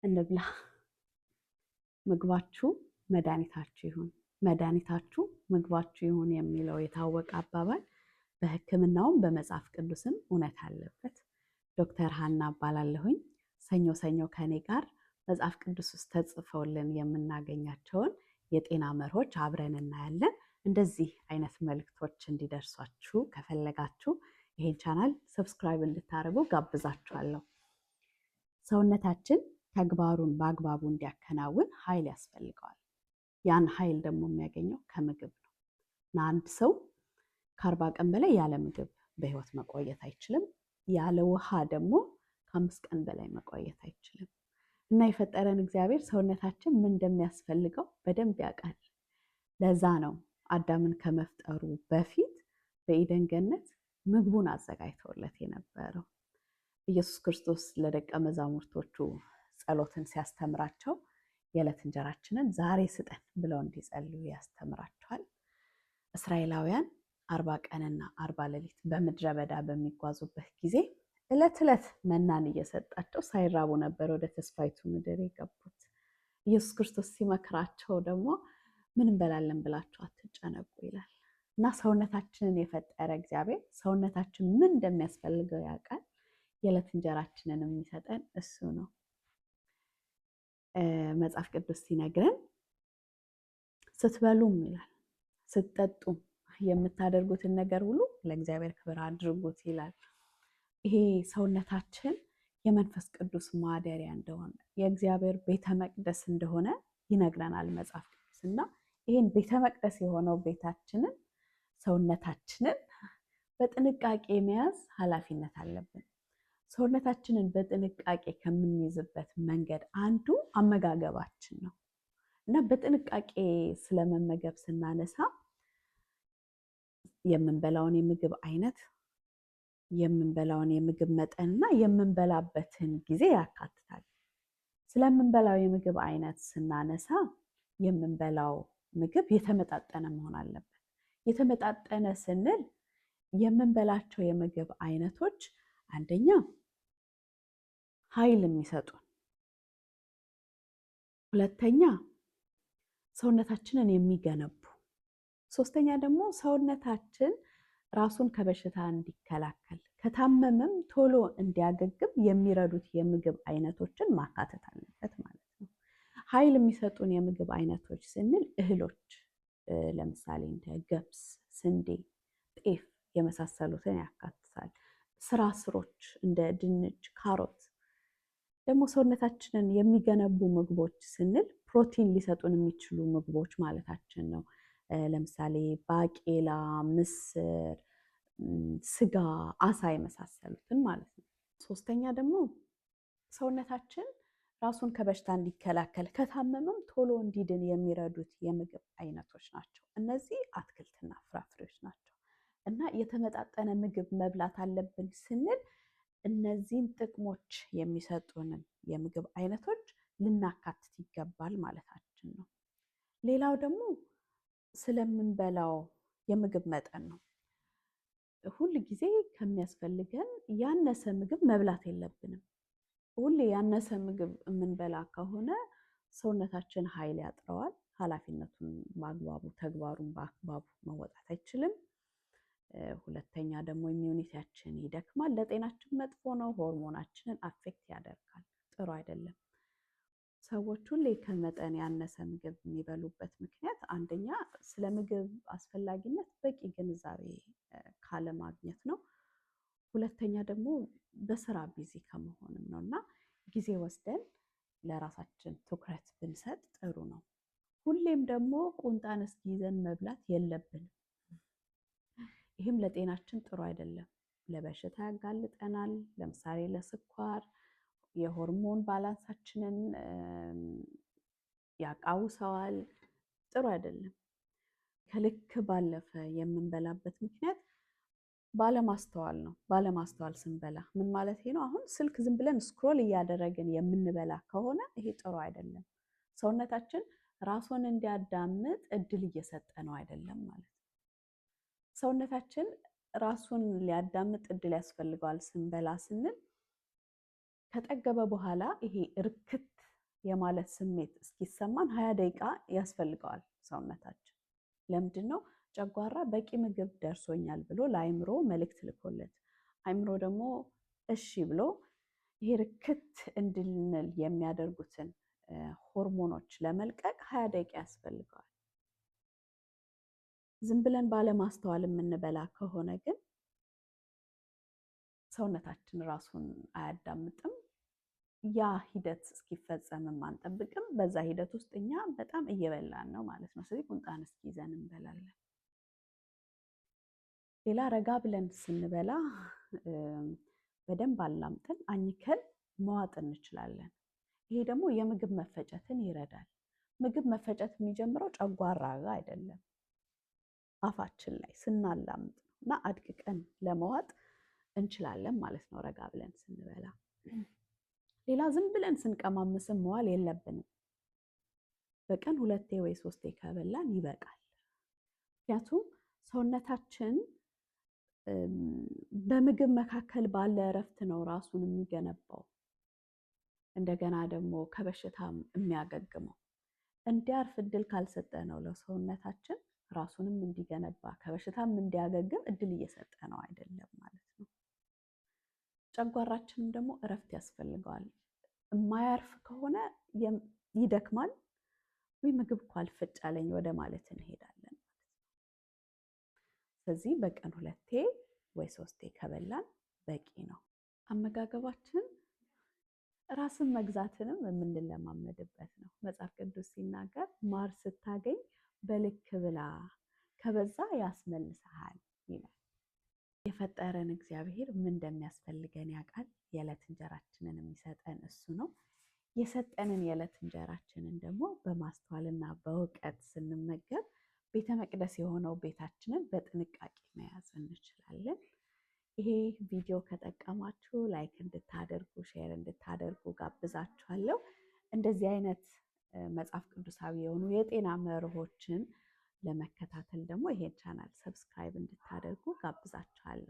እንብላ። ምግባችሁ መድኃኒታችሁ ይሁን፣ መድኃኒታችሁ ምግባችሁ ይሁን የሚለው የታወቀ አባባል በሕክምናውም በመጽሐፍ ቅዱስም እውነት አለበት። ዶክተር ሀና እባላለሁኝ። ሰኞ ሰኞ ከኔ ጋር መጽሐፍ ቅዱስ ውስጥ ተጽፈውልን የምናገኛቸውን የጤና መርሆች አብረን እናያለን። እንደዚህ አይነት መልእክቶች እንዲደርሷችሁ ከፈለጋችሁ ይሄን ቻናል ሰብስክራይብ እንድታደርጉ ጋብዛችኋለሁ። ሰውነታችን ተግባሩን በአግባቡ እንዲያከናውን ኃይል ያስፈልገዋል። ያን ኃይል ደግሞ የሚያገኘው ከምግብ ነው እና አንድ ሰው ከ40 ቀን በላይ ያለ ምግብ በህይወት መቆየት አይችልም። ያለ ውሃ ደግሞ ከ5 ቀን በላይ መቆየት አይችልም። እና የፈጠረን እግዚአብሔር ሰውነታችን ምን እንደሚያስፈልገው በደንብ ያውቃል። ለዛ ነው አዳምን ከመፍጠሩ በፊት በኢደን ገነት ምግቡን አዘጋጅተውለት የነበረው። ኢየሱስ ክርስቶስ ለደቀ መዛሙርቶቹ ጸሎትን ሲያስተምራቸው የዕለት እንጀራችንን ዛሬ ስጠን ብለው እንዲጸልዩ ያስተምራቸዋል። እስራኤላውያን 40 ቀንና 40 ሌሊት በምድረ በዳ በሚጓዙበት ጊዜ ዕለት ዕለት መናን እየሰጣቸው ሳይራቡ ነበር ወደ ተስፋይቱ ምድር የገቡት። ኢየሱስ ክርስቶስ ሲመክራቸው ደግሞ ምን እንበላለን ብላችሁ አትጨነቁ ይላል እና ሰውነታችንን የፈጠረ እግዚአብሔር ሰውነታችን ምን እንደሚያስፈልገው ያውቃል። የዕለት እንጀራችንን የሚሰጠን እሱ ነው። መጽሐፍ ቅዱስ ሲነግረን ስትበሉም ይላል ስትጠጡም የምታደርጉትን ነገር ሁሉ ለእግዚአብሔር ክብር አድርጉት ይላል። ይሄ ሰውነታችን የመንፈስ ቅዱስ ማደሪያ እንደሆነ የእግዚአብሔር ቤተ መቅደስ እንደሆነ ይነግረናል መጽሐፍ ቅዱስ እና ይህን ቤተ መቅደስ የሆነው ቤታችንን ሰውነታችንን በጥንቃቄ መያዝ ኃላፊነት አለብን። ሰውነታችንን በጥንቃቄ ከምንይዝበት መንገድ አንዱ አመጋገባችን ነው እና በጥንቃቄ ስለመመገብ ስናነሳ የምንበላውን የምግብ አይነት፣ የምንበላውን የምግብ መጠን እና የምንበላበትን ጊዜ ያካትታል። ስለምንበላው የምግብ አይነት ስናነሳ የምንበላው ምግብ የተመጣጠነ መሆን አለበት። የተመጣጠነ ስንል የምንበላቸው የምግብ አይነቶች አንደኛ ኃይል የሚሰጡን፣ ሁለተኛ ሰውነታችንን የሚገነቡ፣ ሶስተኛ ደግሞ ሰውነታችን ራሱን ከበሽታ እንዲከላከል ከታመመም ቶሎ እንዲያገግም የሚረዱት የምግብ አይነቶችን ማካተት አለበት ማለት ነው። ኃይል የሚሰጡን የምግብ አይነቶች ስንል እህሎች ለምሳሌ እንደ ገብስ፣ ስንዴ፣ ጤፍ የመሳሰሉትን ያካትታል። ስራስሮች እንደ ድንች፣ ካሮት። ደግሞ ሰውነታችንን የሚገነቡ ምግቦች ስንል ፕሮቲን ሊሰጡን የሚችሉ ምግቦች ማለታችን ነው። ለምሳሌ ባቄላ፣ ምስር፣ ስጋ፣ አሳ የመሳሰሉትን ማለት ነው። ሶስተኛ ደግሞ ሰውነታችን ራሱን ከበሽታ እንዲከላከል ከታመመም ቶሎ እንዲድን የሚረዱት የምግብ አይነቶች ናቸው። እነዚህ አትክልትና ፍራፍሬዎች ናቸው እና የተመጣጠነ ምግብ መብላት አለብን ስንል እነዚህን ጥቅሞች የሚሰጡንን የምግብ አይነቶች ልናካትት ይገባል ማለታችን ነው። ሌላው ደግሞ ስለምንበላው የምግብ መጠን ነው። ሁል ጊዜ ከሚያስፈልገን ያነሰ ምግብ መብላት የለብንም። ሁሌ ያነሰ ምግብ የምንበላ ከሆነ ሰውነታችን ኃይል ያጥረዋል። ኃላፊነቱን በአግባቡ ተግባሩን በአግባቡ መወጣት አይችልም። ሁለተኛ ደግሞ ኢሚዩኒቲያችን ይደክማል። ለጤናችን መጥፎ ነው። ሆርሞናችንን አፌክት ያደርጋል። ጥሩ አይደለም። ሰዎች ሁሌ ከመጠን ያነሰ ምግብ የሚበሉበት ምክንያት አንደኛ ስለ ምግብ አስፈላጊነት በቂ ግንዛቤ ካለማግኘት ነው። ሁለተኛ ደግሞ በስራ ቢዚ ከመሆንም ነው እና ጊዜ ወስደን ለራሳችን ትኩረት ብንሰጥ ጥሩ ነው። ሁሌም ደግሞ ቁንጣን እስኪይዘን መብላት የለብንም። ይህም ለጤናችን ጥሩ አይደለም። ለበሽታ ያጋልጠናል። ለምሳሌ ለስኳር፣ የሆርሞን ባላንሳችንን ያቃውሰዋል። ጥሩ አይደለም። ከልክ ባለፈ የምንበላበት ምክንያት ባለማስተዋል ነው። ባለማስተዋል ስንበላ ምን ማለት ነው? አሁን ስልክ ዝም ብለን ስክሮል እያደረግን የምንበላ ከሆነ ይሄ ጥሩ አይደለም። ሰውነታችን ራሱን እንዲያዳምጥ እድል እየሰጠ ነው አይደለም ማለት ነው። ሰውነታችን ራሱን ሊያዳምጥ እድል ያስፈልገዋል ስንበላ ስንል ከጠገበ በኋላ ይሄ እርክት የማለት ስሜት እስኪሰማን 20 ደቂቃ ያስፈልገዋል ሰውነታችን። ለምንድን ነው? ጨጓራ በቂ ምግብ ደርሶኛል ብሎ ለአይምሮ መልእክት ልኮለት፣ አይምሮ ደግሞ እሺ ብሎ ይሄ ርክት እንድንል የሚያደርጉትን ሆርሞኖች ለመልቀቅ 20 ደቂቃ ያስፈልገዋል። ዝም ብለን ባለማስተዋል የምንበላ ከሆነ ግን ሰውነታችን ራሱን አያዳምጥም። ያ ሂደት እስኪፈጸምም አንጠብቅም። በዛ ሂደት ውስጥ እኛ በጣም እየበላን ነው ማለት ነው። ስለዚህ ቁንጣን እስኪይዘን እንበላለን። ሌላ ረጋ ብለን ስንበላ በደንብ አላምጠን አኝከን መዋጥ እንችላለን። ይሄ ደግሞ የምግብ መፈጨትን ይረዳል። ምግብ መፈጨት የሚጀምረው ጨጓራ ጋር አይደለም፣ አፋችን ላይ ስናላምጥ እና አድቅቀን ለመዋጥ እንችላለን ማለት ነው ረጋ ብለን ስንበላ። ሌላ ዝም ብለን ስንቀማምስም መዋል የለብንም። በቀን 2 ወይ 3 ከበላን ይበቃል። ምክንያቱም ሰውነታችን በምግብ መካከል ባለ እረፍት ነው ራሱን የሚገነባው፣ እንደገና ደግሞ ከበሽታም የሚያገግመው። እንዲያርፍ እድል ካልሰጠ ነው ለሰውነታችን ራሱንም እንዲገነባ ከበሽታም እንዲያገግም እድል እየሰጠ ነው አይደለም ማለት ነው። ጨጓራችንም ደግሞ እረፍት ያስፈልገዋል። የማያርፍ ከሆነ ይደክማል፣ ወይ ምግብ እኮ አልፈጭ አለኝ ወደ ማለት እንሄዳለን ማለት ነው። ስለዚህ በቀን 2 ወይ 3 ከበላን በቂ ነው። አመጋገባችን ራስን መግዛትንም የምንለማመድበት ነው። መጽሐፍ ቅዱስ ሲናገር ማር ስታገኝ በልክ ብላ፣ ከበዛ ያስመልስሃል ይላል። የፈጠረን እግዚአብሔር ምን እንደሚያስፈልገን ያውቃል። የዕለት እንጀራችንን የሚሰጠን እሱ ነው። የሰጠንን የዕለት እንጀራችንን ደግሞ በማስተዋልና በእውቀት ስንመገብ ቤተ መቅደስ የሆነው ቤታችንን በጥንቃቄ መያዝ እንችላለን። ይሄ ቪዲዮ ከጠቀማችሁ ላይክ እንድታደርጉ፣ ሼር እንድታደርጉ ጋብዛችኋለሁ። እንደዚህ አይነት መጽሐፍ ቅዱሳዊ የሆኑ የጤና መርሆችን ለመከታተል ደግሞ ይሄን ቻናል ሰብስክራይብ እንድታደርጉ ጋብዛችኋለሁ።